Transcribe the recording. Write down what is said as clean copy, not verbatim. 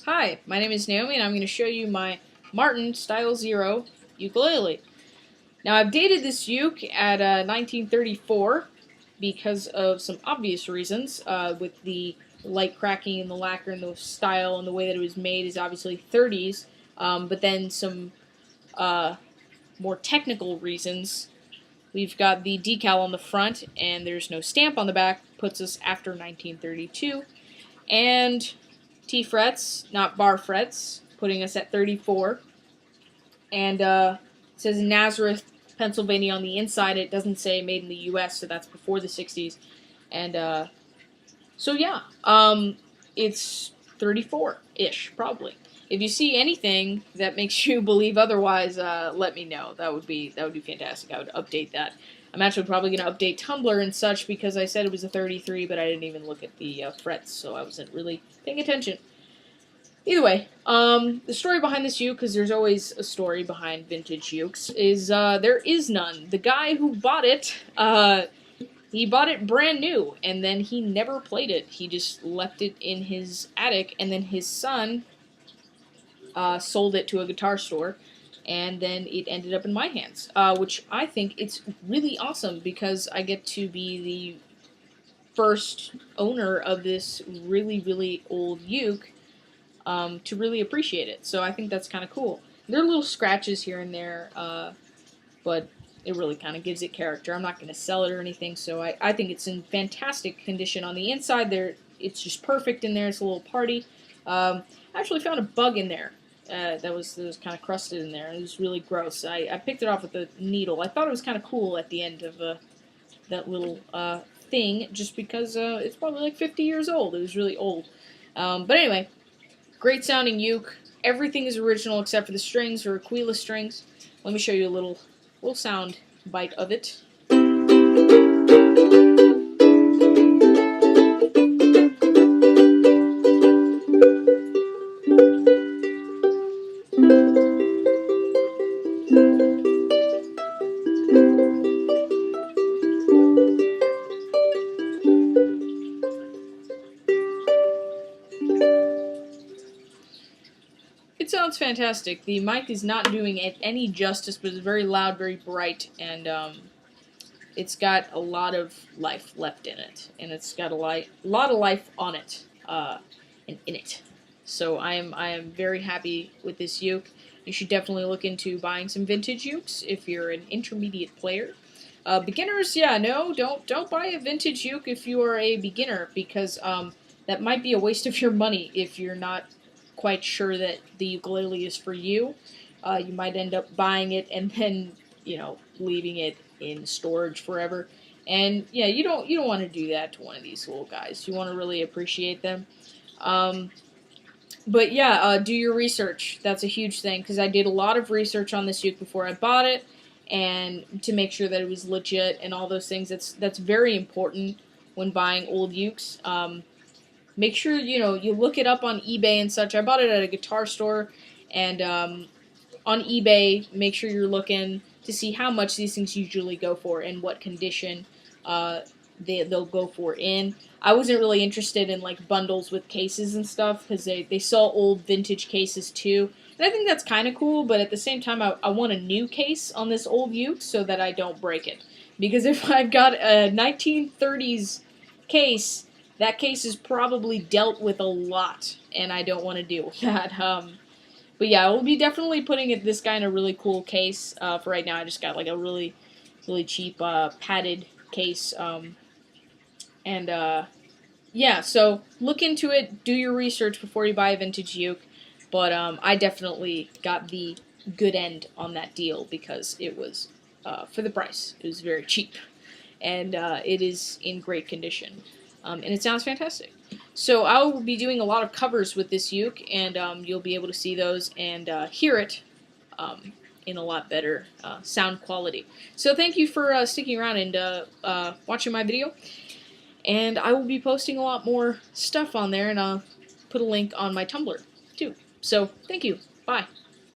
Hi, my name is Naomi and I'm going to show you my Martin Style Zero ukulele. Now I've dated this uke at 1934 because of some obvious reasons, with the light cracking and the lacquer and the style and the way that it was made is obviously 30s, but then some more technical reasons. We've got the decal on the front and there's no stamp on the back, puts us after 1932, and T frets, not bar frets, putting us at 34. And it says Nazareth, Pennsylvania on the inside. It doesn't say made in the U.S., so that's before the 60s. And so yeah, it's 34-ish, probably. If you see anything that makes you believe otherwise, let me know. That would be fantastic. I would update that. I'm actually probably going to update Tumblr and such because I said it was a 33, but I didn't even look at the frets, so I wasn't really paying attention. Either way, the story behind this uke, because there's always a story behind vintage ukes, is there is none. The guy who bought it, he bought it brand new, and then he never played it. He just left it in his attic, and then his son sold it to a guitar store, and then it ended up in my hands, which I think it's really awesome because I get to be the first owner of this really, really old uke, to really appreciate it. So I think that's kind of cool. There are little scratches here and there, but it really kind of gives it character. I'm not going to sell it or anything, so I think it's in fantastic condition. On the inside there, it's just perfect in there. It's a little party. I actually found a bug in there that was kind of crusted in there. It was really gross. I picked it off with a needle. I thought it was kind of cool at the end of that little thing, just because it's probably like 50 years old. It was really old. But anyway, great sounding uke. Everything is original except for the strings, or Aquila strings. Let me show you a little sound bite of it. It sounds fantastic. The mic is not doing it any justice, but it's very loud, very bright, and it's got a lot of life left in it, and it's got a lot of life on it, and in it. So I am very happy with this uke. You should definitely look into buying some vintage ukes if you're an intermediate player. Beginners, yeah, no, don't buy a vintage uke if you are a beginner, because that might be a waste of your money if you're not quite sure that the ukulele is for you. You might end up buying it and then, leaving it in storage forever. And yeah, you don't want to do that to one of these little guys. You want to really appreciate them. But yeah, do your research. That's a huge thing, because I did a lot of research on this uke before I bought it, and to make sure that it was legit and all those things. That's very important when buying old ukes. Make sure, you look it up on eBay and such. I bought it at a guitar store, and on eBay, make sure you're looking to see how much these things usually go for and what condition they'll go for in. I wasn't really interested in like bundles with cases and stuff, because they sell old vintage cases too. And I think that's kind of cool, but at the same time, I want a new case on this old uke so that I don't break it. Because if I've got a 1930s case, that case is probably dealt with a lot, and I don't want to deal with that. But yeah, we'll be definitely putting this guy in a really cool case. For right now, I just got like a really, really cheap padded case. Yeah, so look into it, do your research before you buy a vintage uke. But I definitely got the good end on that deal because it was, for the price, it was very cheap. And it is in great condition. And it sounds fantastic. So I will be doing a lot of covers with this uke, and you'll be able to see those and hear it in a lot better sound quality. So thank you for sticking around and watching my video. And I will be posting a lot more stuff on there, and I'll put a link on my Tumblr too. So thank you. Bye.